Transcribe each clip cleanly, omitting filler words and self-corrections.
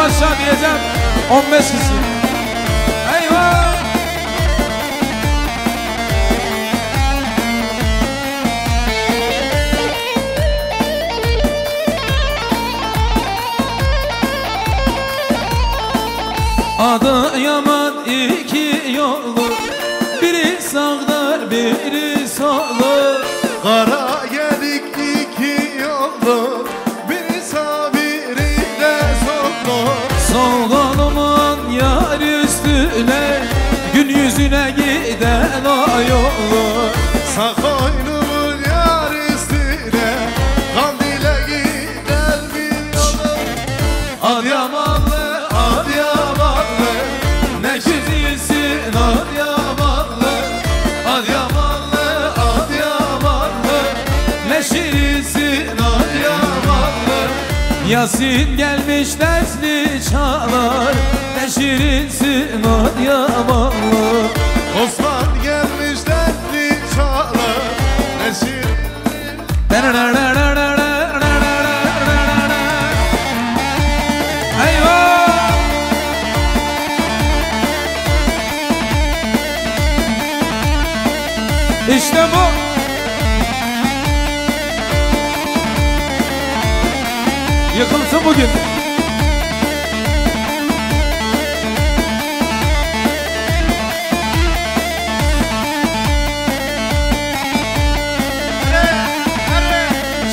aşağı diyeceğim 15 kişi. Eyvah. Adı yaman iki yolu, biri sağdır biri solur. Kara gedik iki yoldu, biri sağ biri de soldu. Sol kolumun yar üstüne, gün yüzüne giden o yolu. Sağ koynumun yar üstüne, Kandil'e gider bir yolu. Adıyamanlı, Adıyamanlı, ne güzelsin Adıyamanlı. Adıyamanlı, Adıyamanlı, ne şirinsin Adıyamanlı. Yasin gelmiş dersli çalar, ne şirinsin Adıyamanlı. Osman gelmiş dertli çalar, ne şirin. Eyvah! İşte bu. Yıkılsın bugün.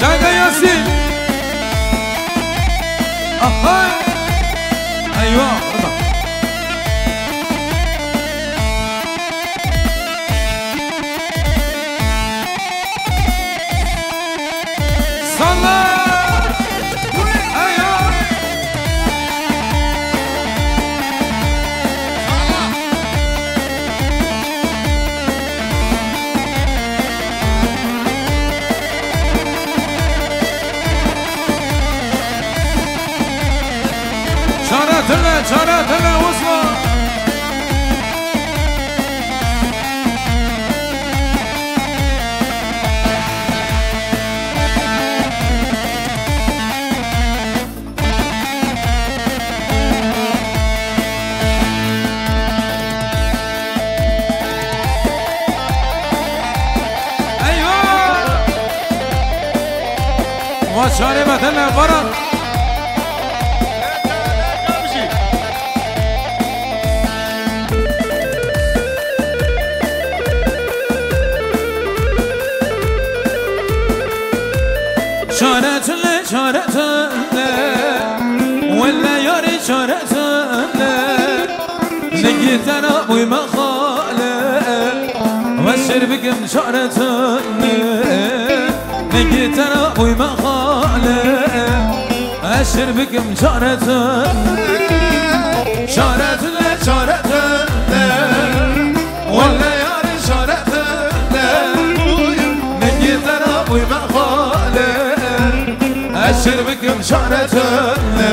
Şarkı Yasin. Aha. Eyvah. Salla. Eyvah. Çaratına Osman. Eyvah! Vaçare vatanlar varan. Çaretine çaretine, valla yari çaretine. Ne gider uyma hale, ve şerbikim çaretine. Ne gider uyma hale, ve şerbikim çaretine. Çaretine çaretine, valla yari çaretine. Ne gider uyma hale, şerbikim şaretine.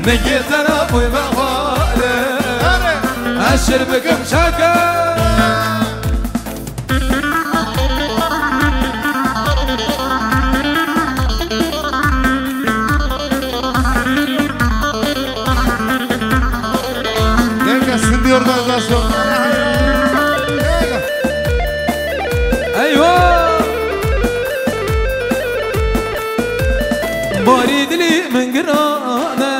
Ne gider uyma hale, şerbikim şaka. Gel gelsin diyor organizasyon. Eyvah! Bari dilimin gırana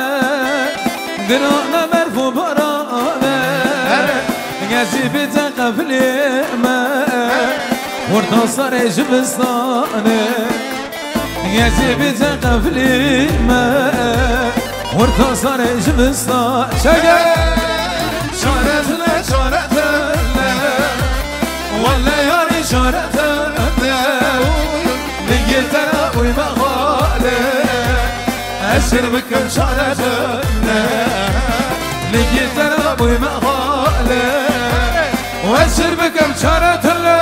merfu barane. Gezibete kaflime, orta saray jibistane. Gezibete kaflime, orta saray jibistane. Şeker! Şaretine şaretine, vallahi yari şaretine. Ne gider uyma hale, şerbikim şaretine. Ne gider uyma hale, şerbikim şaretine.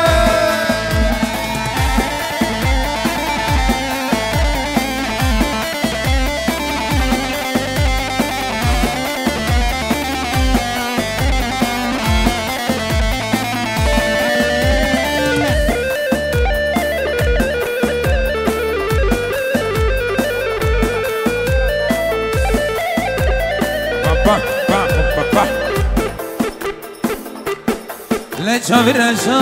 شافي رشاة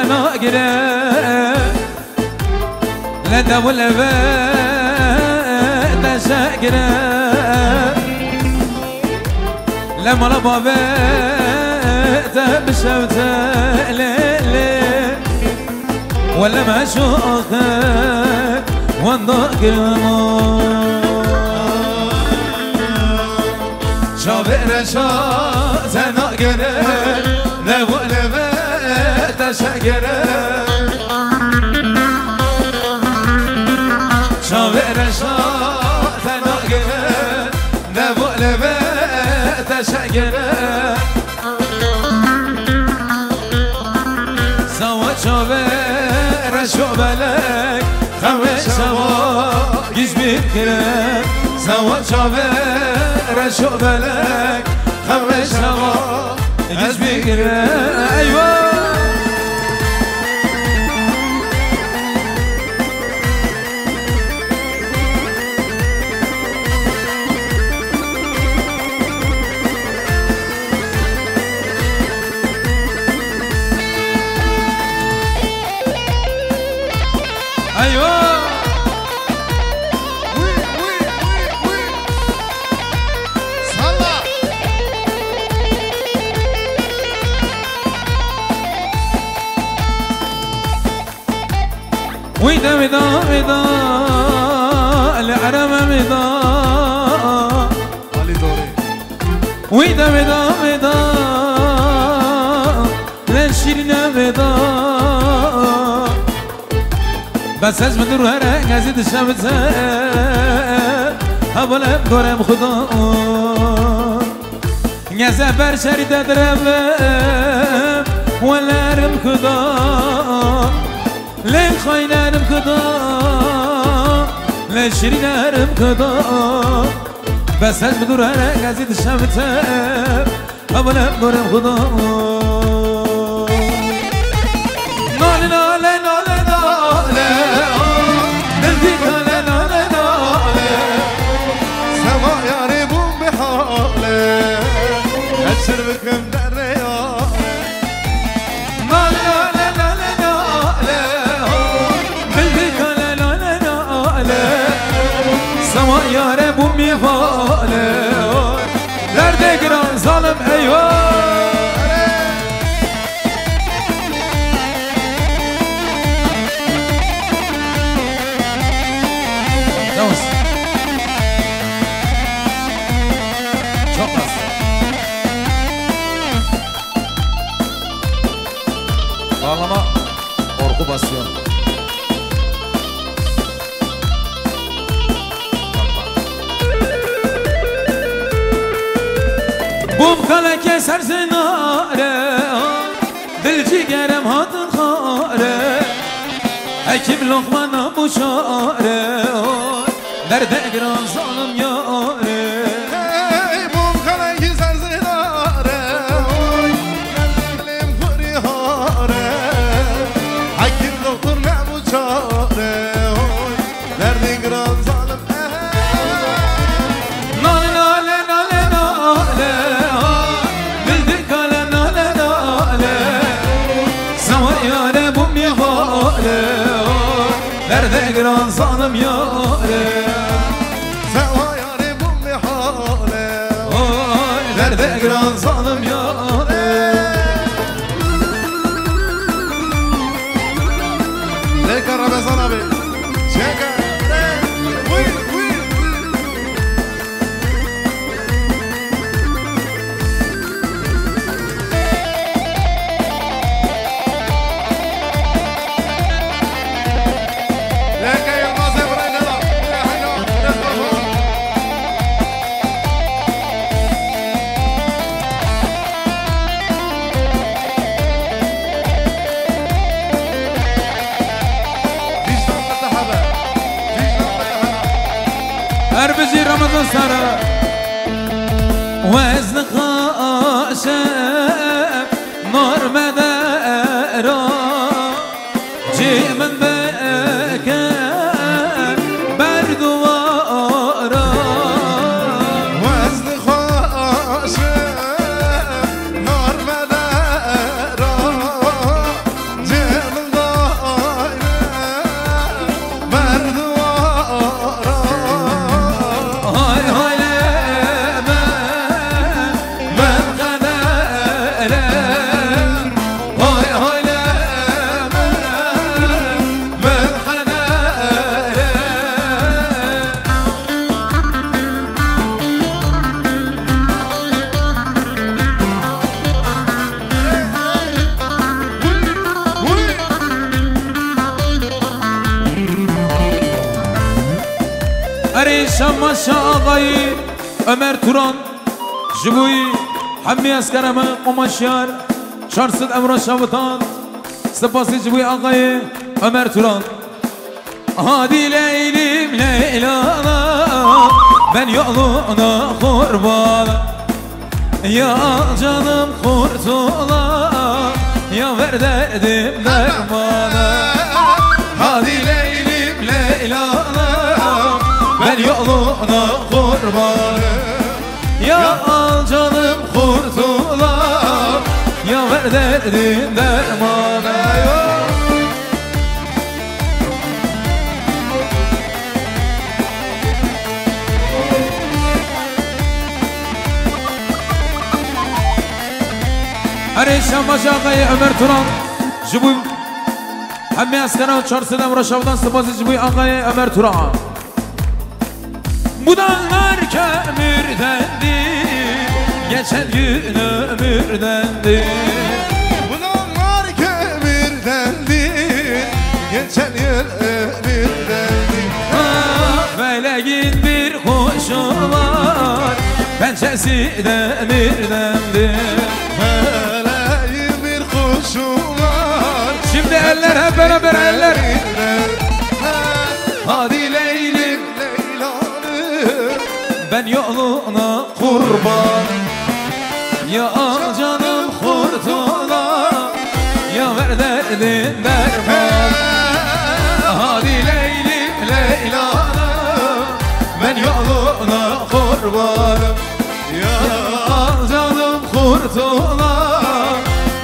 ناقرة لدى والبيت شاقرة لما لبابيت بشوته ليلي ولا ما شوخك وانضاق شافي رشاة ناقرة لدى والبيت شاقرة شافي رشاة ناقرة لدى والبيت شاقرة سوا شافي رشو بلك خمس سوا جزبي كرم سوا شافي رشو بلك خمس سوا جزبي كرم أيوة أيوة صلى ويدا ويدا ويدا العرب ويدا علي دوري ويدا ويدا ويدا لنشيرنا ويدا بس از بدر هره نزید شمت هبالم دورم خدا نزه بر شرید درم ولرم خدا لین خاینرم خدا لین شیرینرم خدا بس از بدر هره نزید شمت هبالم دورم خدا ناله ناله ناله ناله سما ياري بوم بحاله أبشر بكم دريا ناله ناله ناله قلبك لا لا ناله سما ياري بوم بحاله درد گران ظالم أيوه Bağlama korku basıyor. Bum kale keser zinare dil cigerem hatın khare hekim lokmana bu çare derde giran zalim yare بوم خلق يزر زناره قلبim kurihare Hakim doktor ne bu çare Derdi gran zalim Nale nale nale nale bildik kale nale nale Savar yare bu mihale derde giran zalim yare Seva yari bum bihale derde giran zalim yare Leka Ramazan abi Çeka Leka Yılmaz Emre'yle da أربزي رمضان سارة وزن خاشب نار مدارا جي من بكى بردوارا وزن خاشب نار مدارا شماشا آقای Ömer Turan جبوی حمی اسکرمه قماشیار 400 امرا شابطان سپاسی جبوی آقای Ömer Turan Hadi Leylim Leyla'na ben yoluna kurbanım Ya canım kurtula ya ver derdim dermanı Hadi Leylim Leyla'na ben yoluna kurbanım Ya canım kurtula ya ver derdim dermanı Arayışan başı ağayı Ömer Turan Jibuy Hemmi askana çarşıda Muraşav'dan sıpası Jibuy ağayı Ömer Turan Bu dağlar kömürdendi Geçen gün ömürdendi Bu dağlar kömürdendi Geçen yıl ömürdendi Feleğin bir kuşu var Pençesi demirdendi Feleğin bir kuşu var Şimdi eller hep beraber eller Hadi Leylim Leyla'nı Ben yoluna kurban Ya canım kurtula Ya ver derdin derman Hadi Leylim Leyla'na Ben yoluna kurbanım Ya canım kurtula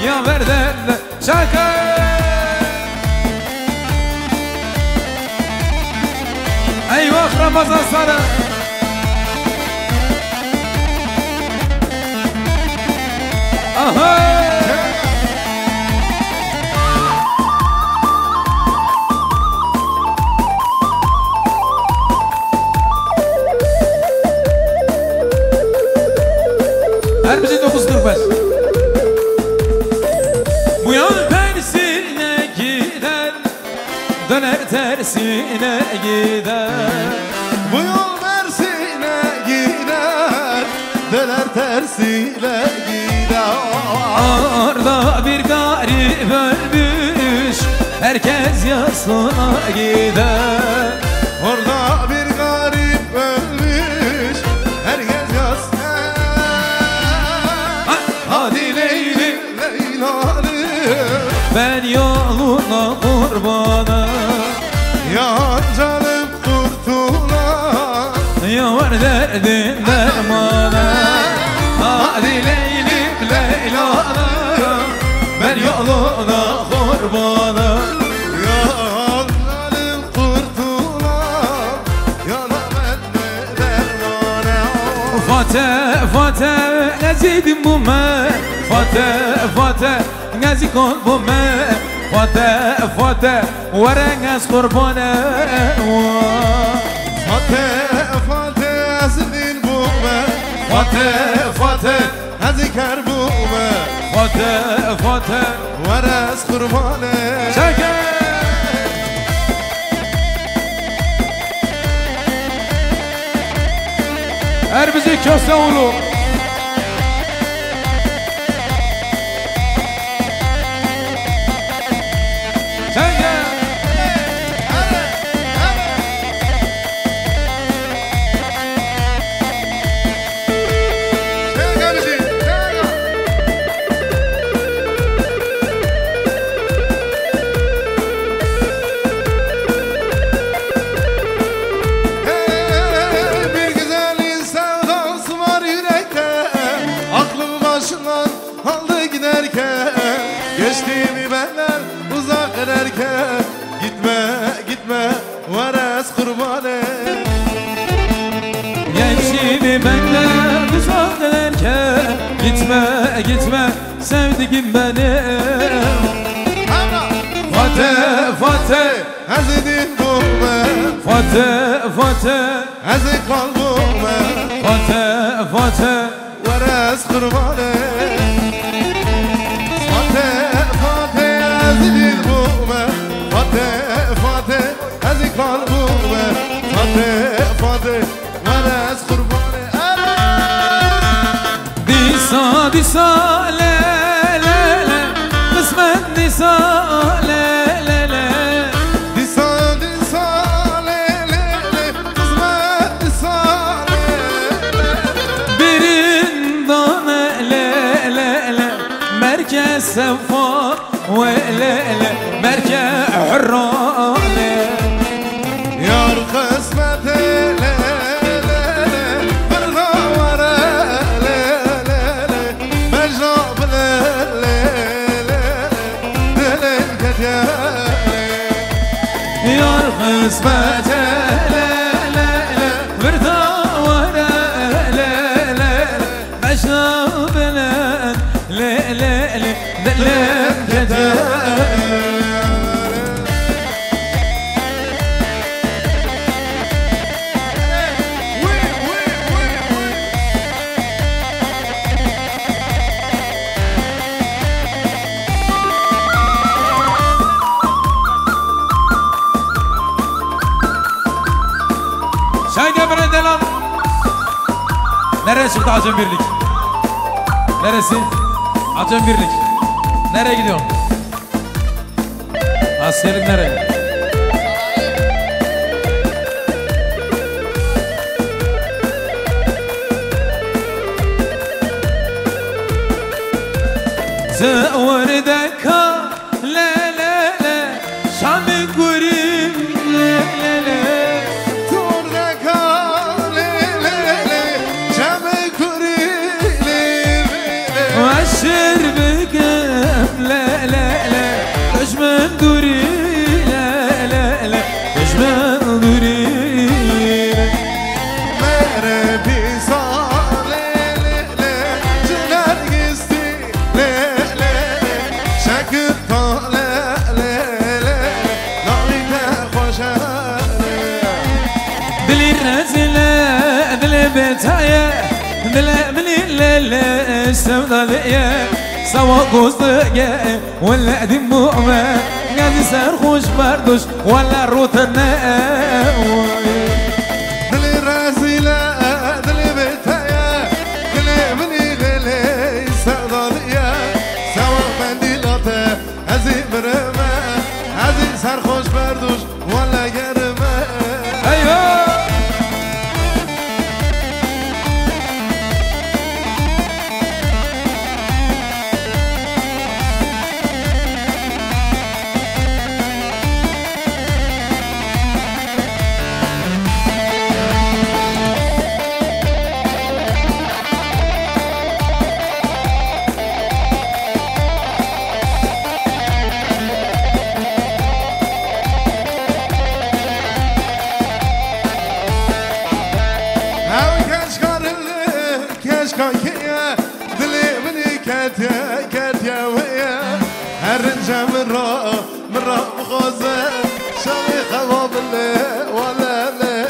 Ya ver derdin Şaka Eyvah Ramazan Sarı Aha Her bizi 945 Bu yol tersine gider Döner tersine gider Bu yol Mersin'e gider Döner tersine gider Orada bir garip ölmüş Herkes yasına gider Orada bir garip ölmüş Herkes yasına Hadi Leylim Leyla'nı Ben yoluna kurbanım Ya canım kurtula Ya var derdin dermanı Hadi Leylim Leyla'na Ben yoluna kurbanım Ya canım kurtula Ya da bende dermane Fatih Fatih Nezidim bu me Fatih Fatih Nezik ol bu me Fatih Fatih Verenges kurbanı Fatih Fatih Ezidin bu me Fatih Fatih Eziker bu me Fatih Fatih Veres kurbanı Çekin Erbizi Köseoğlu Çekin Bir güzelin sevdası var yürekte Aklım başından aldı giderken Geçtiğimi benden uzak ederken Gitme gitme vares kurbanı Gençliğimi benden uzak ederken Gitme gitme sevdiğim benim Fatih Fatih Ezidin bu be Fatih Fatih Ezik kal bu be Fatih Fatih Vares kurbanı Fatih Fatih Ezidin bu be Fatih Fatih Ezik kal bu be Fatih Fatih النساء لا لا لا قسمة النساء لا لا لا نساء نساء لا لا لا قسمة نساء برندانة لا لا لا مركز سفار ولا لا مركز حرانة يا قسمة لا لا لا بالغورة لا لا لا مجرب لا لا لا لا الكتيا يا قسمة لا لا لا بالغورة لا لا مجرب لا لا لا لا الكتيا Şayka Brendelan. Nereye çıktı Acem Birlik? Neresi? Acem Birlik. Nereye gidiyorsun? Askerin nereye? زوردك لا لا لا شام قريب لا لا لا توردك لا لا لا شام قريب واشر بك لا لا لا اجمل دوري لا لا لا اجمل دوري مربي صار لا لا لا جنار قستي لا لا لا شكر لا لا لا نعيك خوشا دلي الرزلة دلي بتايا دلي مني لا لا السودالية سوا قصدقة ولا دم مؤمن قاعد سرخوش بردوش ولا روتنا دلي رازيلا دلي بتايا دلي مني غلي سعدالية سوا منديلاتة هزي مرمى هزي سرخوش بردوش ولا قرمى ايوه هاوي كاشكار اللي كاشكار كيا دلي مني كاتيا كاتيا ويا هرنجا من را مخوزة شالي خواب اللي ولا لا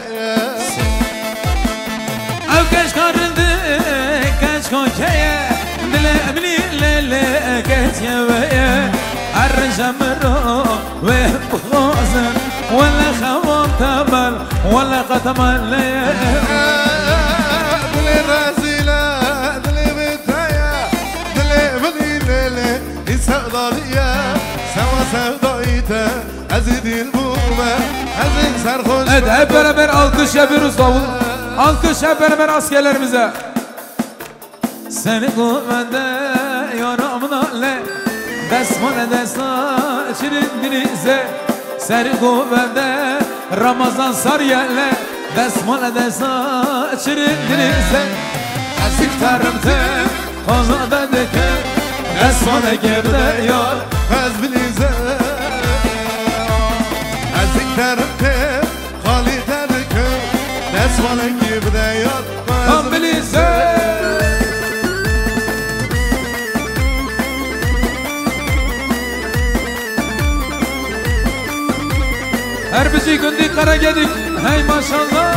او كشكار كشكار كيا دل ابني لا لا كاتيا ويا الرجا مرو وبخوزن ولا خواب تمل ولا قتم لا دلي رازيلا دلي بتايا دلي مني ليلي يسعدالية سوا سودايته أزيدي البومة أزيد سرخوش Evet hep beraber alkış yapıyoruz davul. Alkış hep beraber askerlerimize. Seni kuvvende yaramına le Desmane desna şirin dilize Seni kuvvende Ramazan sariyelle Desmane desna şirin dilize Ezik tarımtı Onu da deke Desmane girde yar فاز بليزة أزيك تركب خالي تركب ناس ولا كيف داير Tam bilirse Her bizi gündük kara gedik Hey maşallah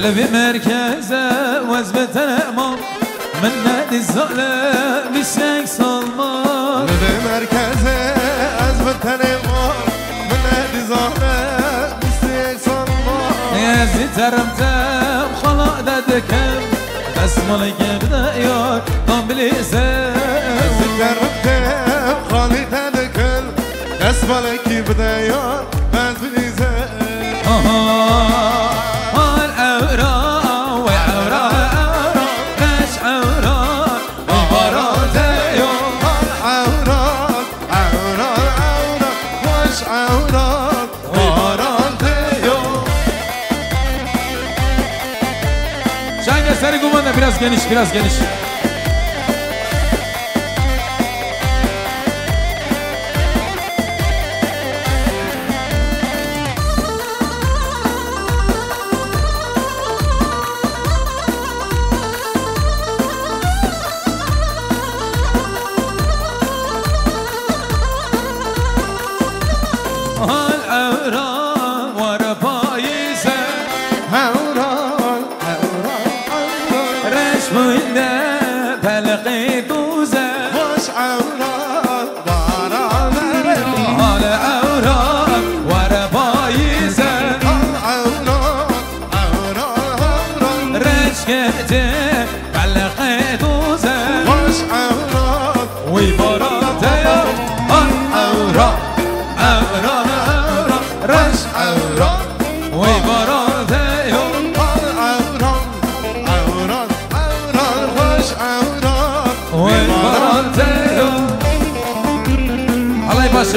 لفي مركزه وزبة الأمام من نادي الظلم بالشيك سلمان لفي مركزه وزبة الأمام من نادي الظلم بالشيك سلمان يا زيت رمته وخلاق دادكم بس ملك بدا يار طن بليسه زيت رمته وخلاق دادكم بس ملك بدا يار بس بليسه Biraz geniş, biraz geniş.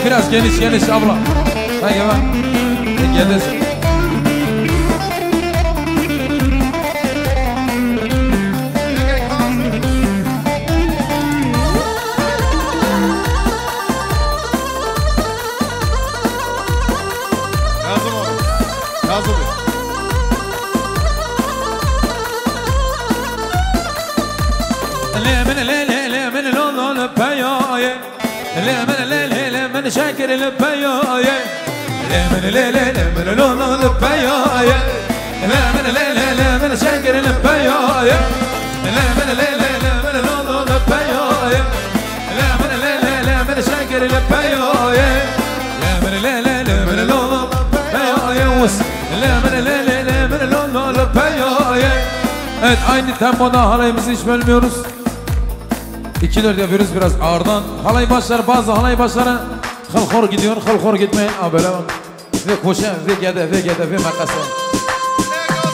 Biraz geniş geniş abla. Haydi bak. Gelirsin. Lazım o. Lazım o. من شاكر البياية لا من لا لا لا من لون البياية لا من لا لا لا من شاكر البياية لا من لا لا لا من لون البياية لا من لا لا لا من شاكر البياية لا من لا لا لا من لون البياية لا من لا لا لا من لون البياية. Evet, aynı tempoda halayımızı hiç bölmüyoruz. 2-4 yapıyoruz biraz ağırdan. Halay başlar, bazı halay başları hır gidiyor, hır gitmeyin. Böyle bak. Ve koşan, ve gede, ve makası.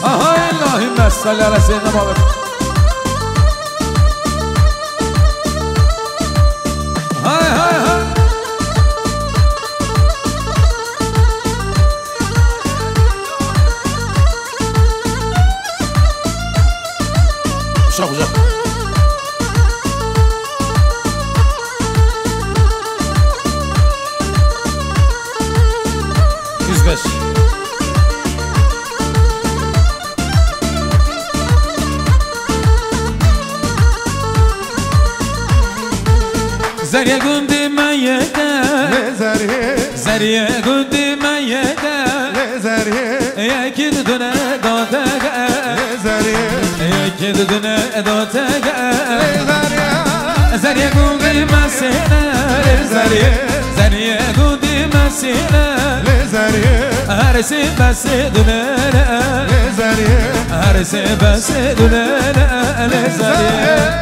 Aha Allahümme salli ala seyyidina Muhammed. Hay hay hay. Uşak uşak. زریه گوندی میده زریه گوندی میده یکی دونه داده یکی دونه داده زریه گوندی مسیله زریه گوندی مسیله هرسی بسی دونه هرسی بسی دونه زریه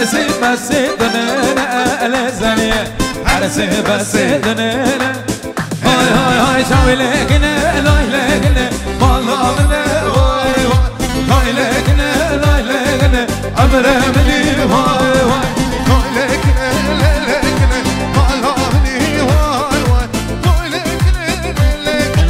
هرسي بس دنينا لزانية هرسي بس دنينا هاي هاي هاي شاوي لكنا لاي لكنا والله منا واي واي هاي لكنا لاي لكنا عمره مني واي واي هاي لكنا لا لكنا والله مني واي واي هاي لكنا لا لكنا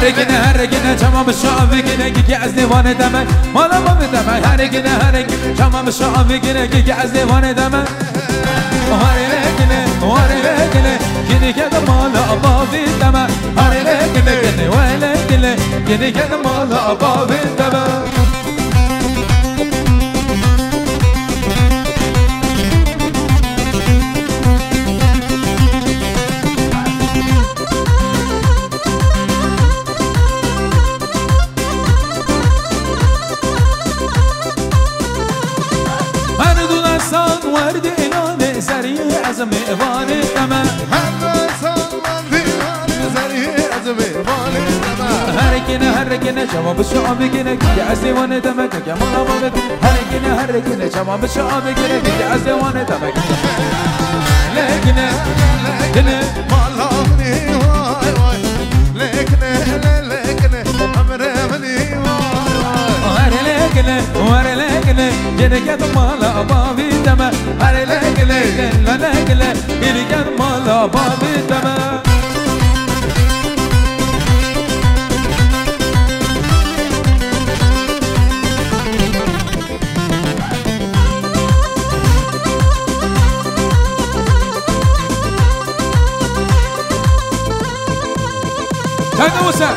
هرگنه تمام شعبی گنه که از دیوانه دمه مالا با بدمه هرگنه تمام شعبی گنه که از دیوانه دمه هرگنه گنه که مالا با بدمه هرگنه گنه که مالا با بدمه عزم إيواني تما هركنا شباب الشعب كنا كي عزي وانا تما كي مالا مامد هركنا شباب الشعب كنا كي عزي وانا تما لكنا مالا مني واي واي لكنا أمرمني واي لكنا جنكت مالا بابي تما لكنا جنكت مالا بابي تما هذا وسع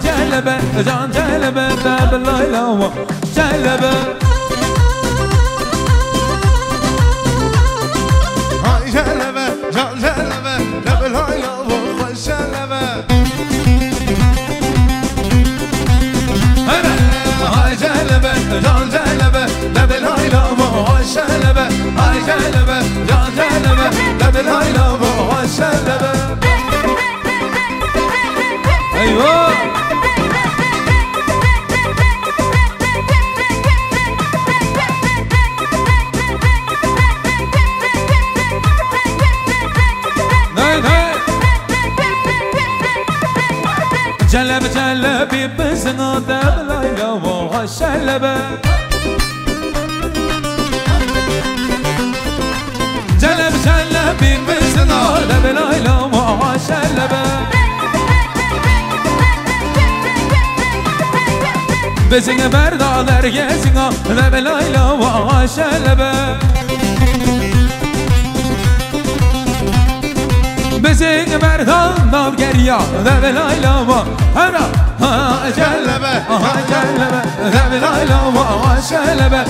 جلبة جان جلبة باب الليلة جلبة هاي جلبة جان جلبة باب الليلة وخش جلبة هاي جلبة جان جلبة باب الليلة وخش جلبة هاي جلبة جان جلبة باب الليلة وخش جلبة أيوه جلبي بزنا دبلايلا وهالشلبة جلبي بزنا دبلايلا وهالشلبة بزنا بردالر يزنا دبلايلا وهالشلبة بزين مردان ناوگریا ذب لایلا و هرا جلبه ذب لایلا و شلبه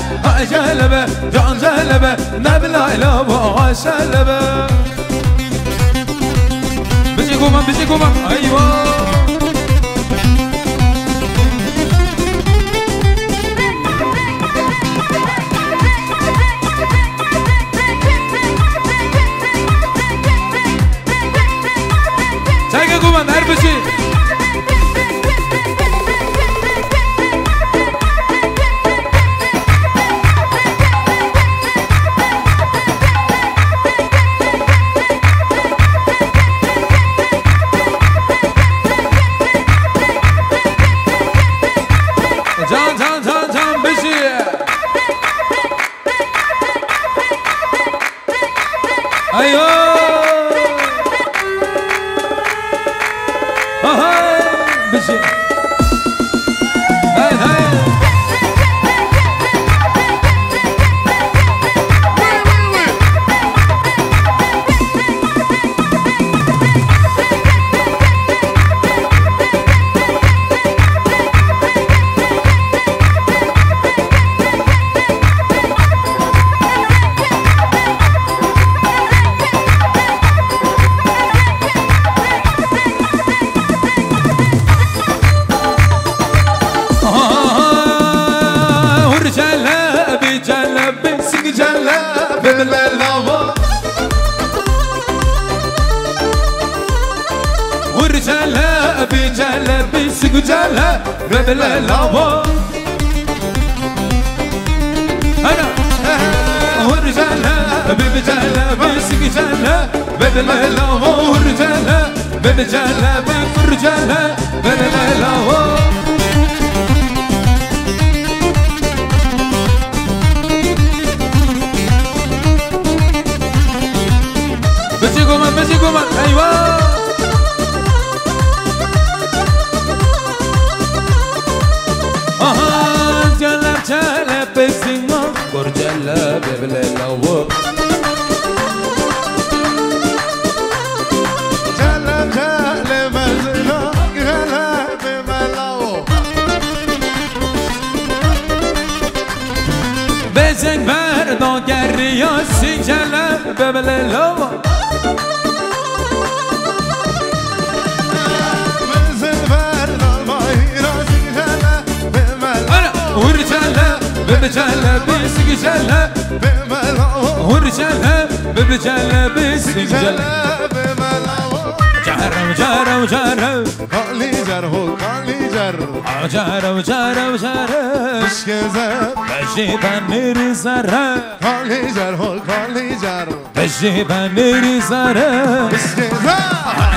جلبه جان جلبه ذب لایلا و شلبه بزی گومم ایوا Kuman her bir şey. Can bir şey. Ayo. بشي هاي جلبي سيقو جلها قبل اللابا أنا ورجالها بجلبي سيقو جلها قبل اللابا ورجالها بجلبي ورجالها قبل اللابا لو جلب جلب مزلو جلب ملو بزنگ بردان گریاسی جلب ببللو ورجالة بيسك جلة ورجالة ببجالة بيسك جلة جارة وجارة وجارة قالي جر هو قالي جر جارة وجارة وجارة مش كذاب بجيبها نيري زرة قالي جر هو قالي جر بجيبها نيري زرة مش كذاب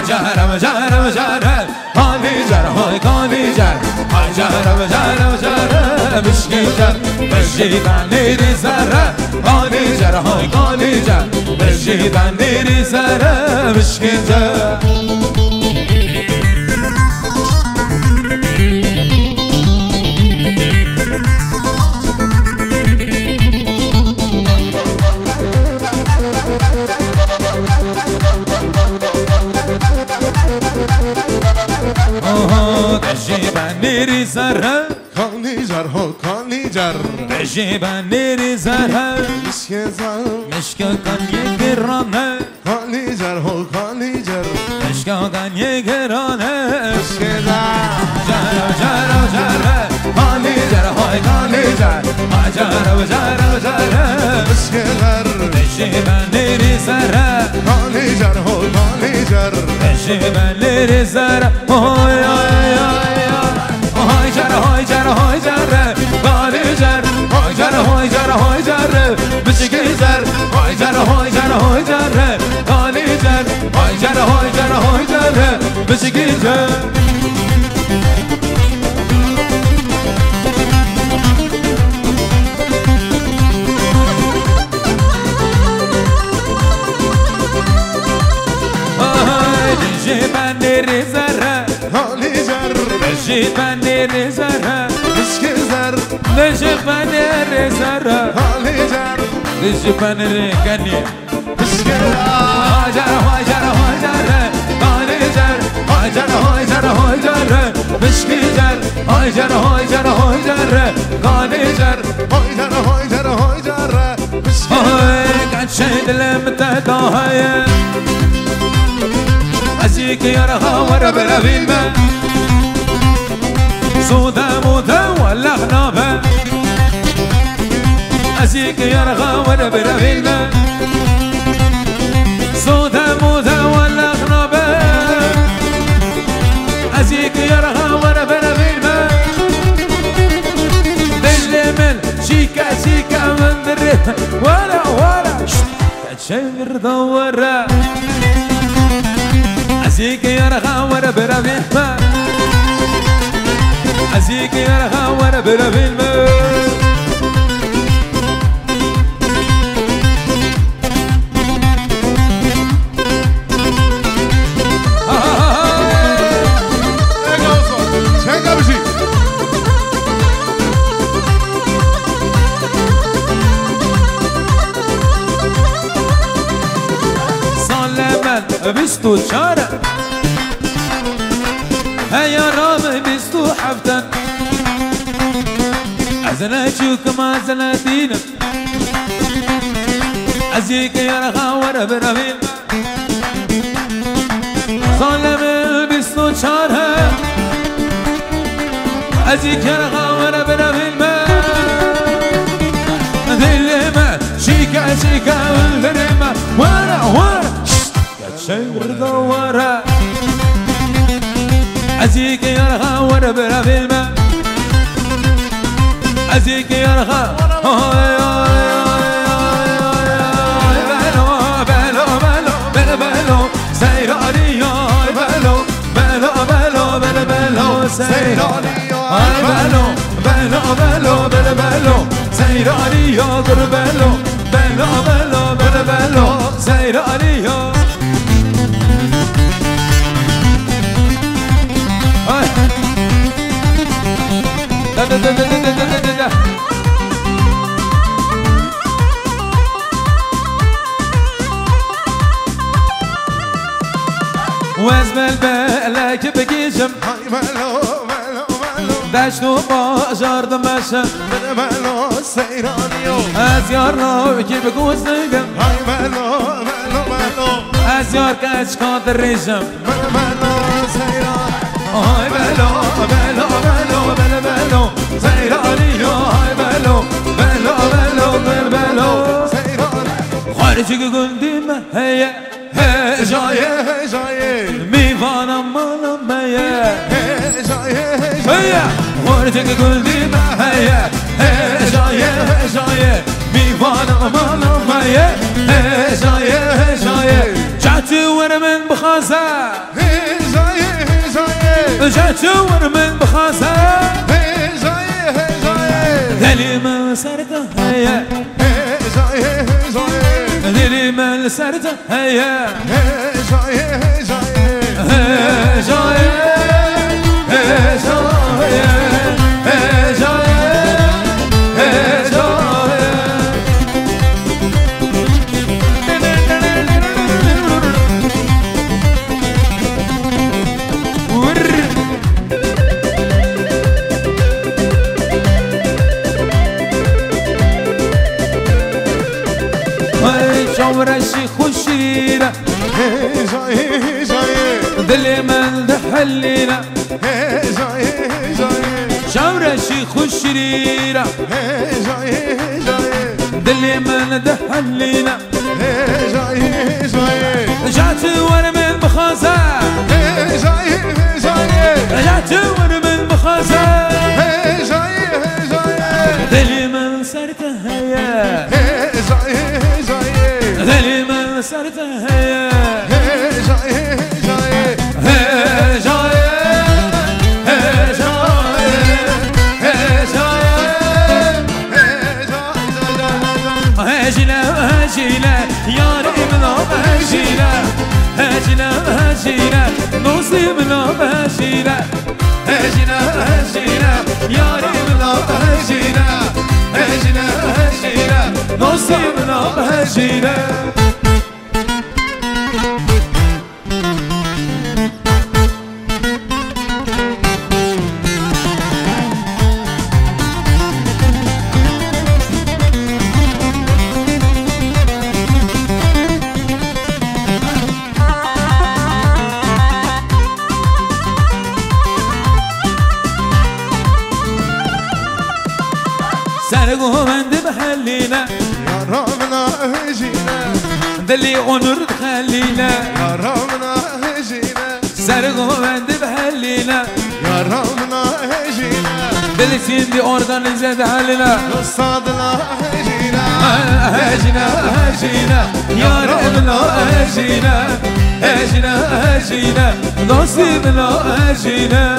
جارة وجارة وجارة قالي جر هو قالي جر جارة وجارة وجارة مش كذاب بجيبها نيري زرة قالي جر هو قالي جر بجيبها نيري زرة مش كذاب نيري زرها قالي جر هو قالي جر بجيبها نيري زرها مش كذاب مشكا كان يقرانها قالي جر هو قالي جر مشكا كان يقرانها مش كذاب جارة وجارة وجارة قالي جرى هاي قالي جرى جارة وجارة وجارة مش كذاب بجيبها نيري زرها قالي جر هو قالي جر بجيبها نيري زرها هاي هاي هاي هاي جرى هاي جرى هاي جرى قالي جرى هاي جرى هاي جرى هاي جرى بشكي زر هاي جرى هاي جرى هاي جرى قالي جرى هاي جرى هاي جرى هاي جرى بشكي زر بجيبها نيري زرها قالي جر بجيبها نيري زرها مش كذاب بجيبها نيري زرها قالي جر بجيبها نيري كنية مش كذاب هاجر هاجر هاجر قالي جر هاجر هاجر هاجر مشكي جر هاجر هاجر هاجر قالي جر هاي جر هاي جر هاي جر مش كذاب قد شهد المتداهية أزيك يرغى ورب ربيبة سودا موتا ولا خنابة أزيك يرغى ورب ربيبة سودا موتا ولا خنابة أزيك يرغى ورب ربيبة دجل من شيكا شيكا من دريت ولا كتشير دورة أزيك يرغى ورب ربيبة أزيك يرغى ورب ربيبة شنو بشي سالمن بستو شارع هيا رامي بستو حفتن أزنا شوك ما زنا دينا أزيك يرغى ورب ربيبة سالمن بستو شارع أزيك يرغى ورب ربيبة ذلما شيكا شيكا والذرما ورا كتشير دورة أزيك يرغى ورب ربيبة أزيك يرغى سيراني بلو بلو بلو بلو بلو سيراني بلو بلو بلو بلو بلو سيراني بلو بلو بلو بلو بلو سيراني وزمل بالك بقيشم هاي مالو مالو مالو دشتو باشار دمشم من مالو سيرانيو ازيارنا كيف قوزنقم هاي مالو مالو مالو ازيار كاش قادر ريشم من مالو سيران هاي مالو مالو مالو مالو مالو سيرانيو هاي مالو مالو مالو مالو سيران خارجك قديمة هي هي جاية هي جاي ميفانا مالا ميا هي جاي هي خارجك قديمة هي هي جاية هي جاية ميفانا مالا ميا هي جاية هي جاية جاتي وانا من بخازة هي جاي هي جاي جاتي وانا من بخازة هي جاي هي جاي دلي ما سرتها هي هي جاي هي جاي دلي ما سرتها هي هي جاي هي جاي هي جاية هي جاية هي جاية هي جاية شمر الشيخ والشريرة هي جاي هي جاي دلي من دحلينا هي جاي هي جاي شمر الشيخ والشريرة هي جاي هي جاي دلي من دحلينا هي جاي هي جاي رجعت وانا من بخازة هي جاي هي جاي رجعت وانا من بخازة هي جاي هي جاي دلي من سرتها هي هي جاي هي جاي دلي من سرتها هي هي جاي هي جاي هي جاية هي جاية هي جاية هاجنا هاجنا يا ريمنا هاجنا هاجنا هاجنا نصيبنا هاجنا هاجنا هاجنا يا ريمنا هاجنا هاجنا هاجنا نصيبنا هاجنا سرقوا من بحلينا يا ربنا هجينا دلي ونور تخلينا يا ربنا هجينا سرقوا من بحلينا يا ربنا هجينا دلي سيدي أوردان زاد حلينا نصادنا هجينا هاجنا هاجنا يا ربنا هاجنا هاجنا هاجنا نصيبنا هاجنا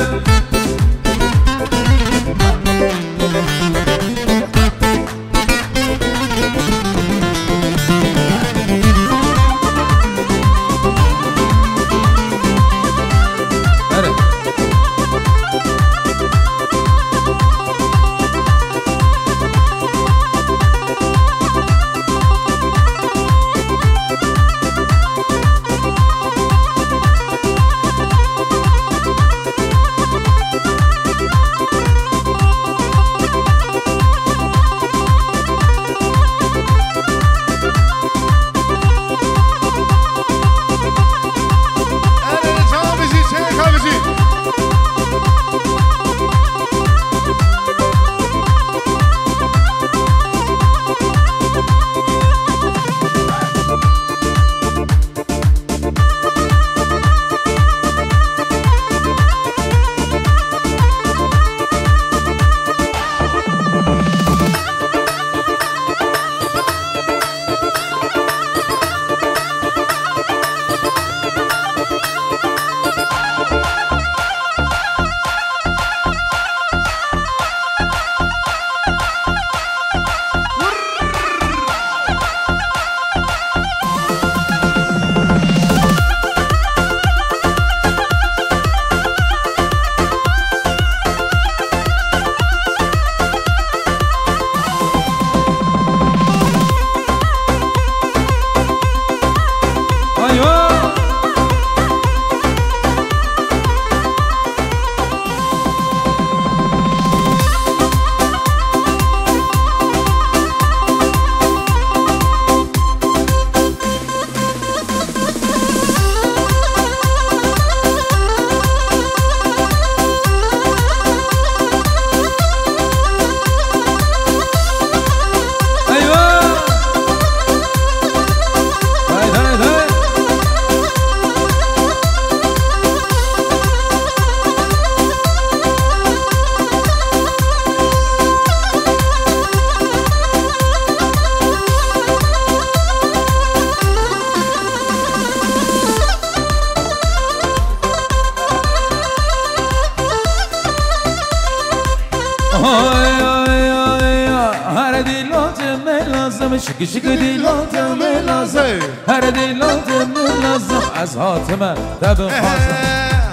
شک شک دیلاتم لازم هر دیلاتم لازم از حاتمه دب خواستم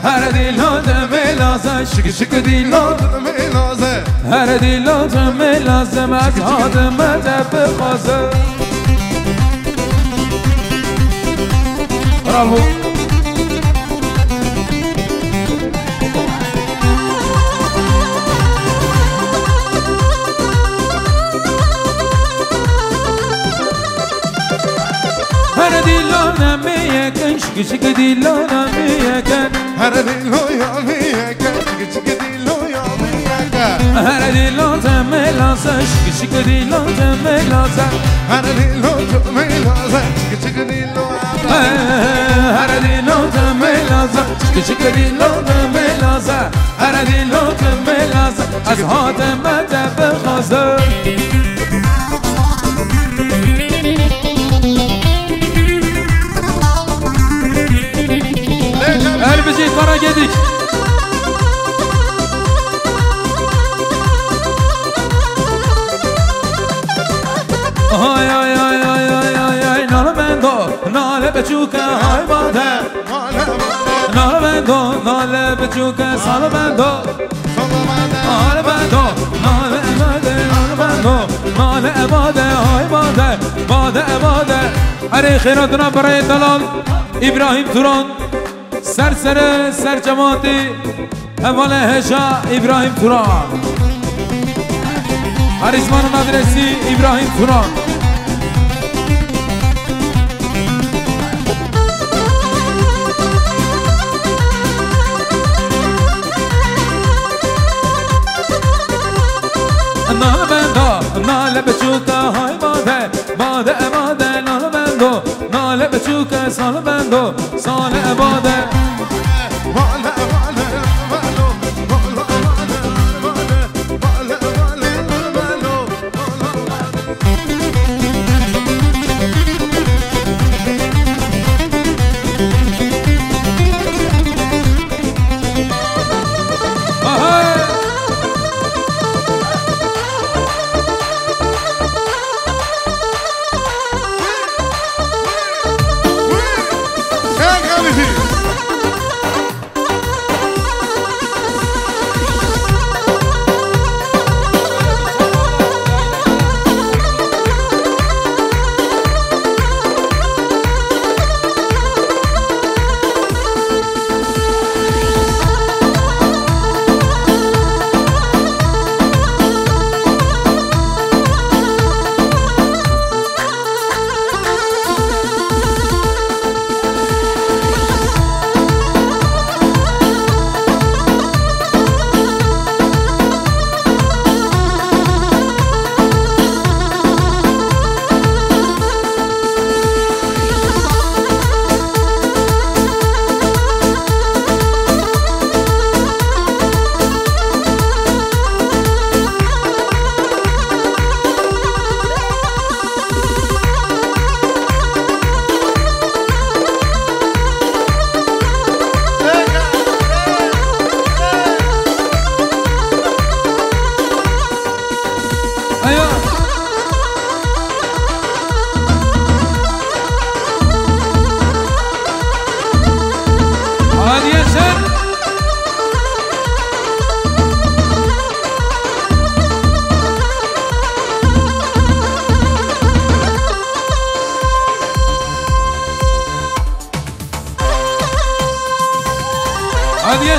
هر دیلاتم لازم شک شک دیلاتم لازم هر دیلاتم لازم از حاتمه دب خواستم برافو هر دیلانم میکن شک شک دیلانم میکن هر دیلو یا میکن شک شک دیلو یا میکن هر دیلاتم لازم شک شک دیلاتم لازم هر دیلو تو میلازم شک شک دیلو هر دیلاتم لازم شک شک دیلاتم لازم هر دیلاتم لازم از حاتمه دب خواستم بجي فرا جديك هاي هاي هاي هاي هاي هاي هاي نال بندو نال بچوكا هاي باده نال بندو نال بچوكا سال بندو نال بندو نال باده نال بندو نال باده هاي باده باده باده هري خيراتنا برای دلال ابراهيم توران سر جماعتی اول هجا ابراهیم توران هریزمان مدرسی ابراهیم توران نال بندو نال بچوکا های باده باده باده نال بندو نال بچوکا سال بندو سال باده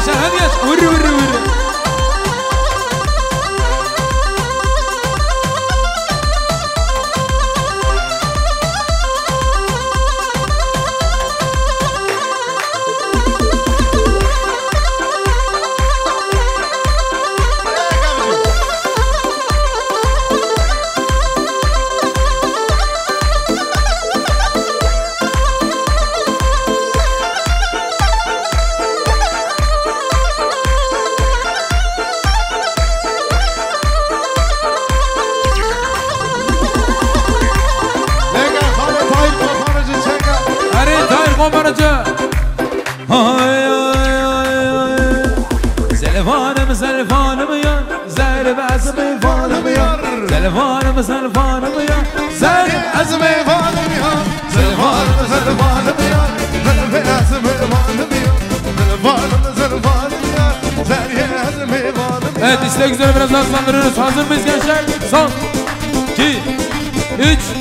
هديش وري وري وري زلفانم زلفانم یا زهر gülü bezimi fanım yar Zelfanım zelfanım yar Sen Azmi fanım ya Zelfanım zelfanım ya Azmi fanım ya Zelfanım zelfanım ya Azmi fanım ya Evet istek üzere biraz hızlandırıyoruz. Hazır mıyız gençler? Son 2 3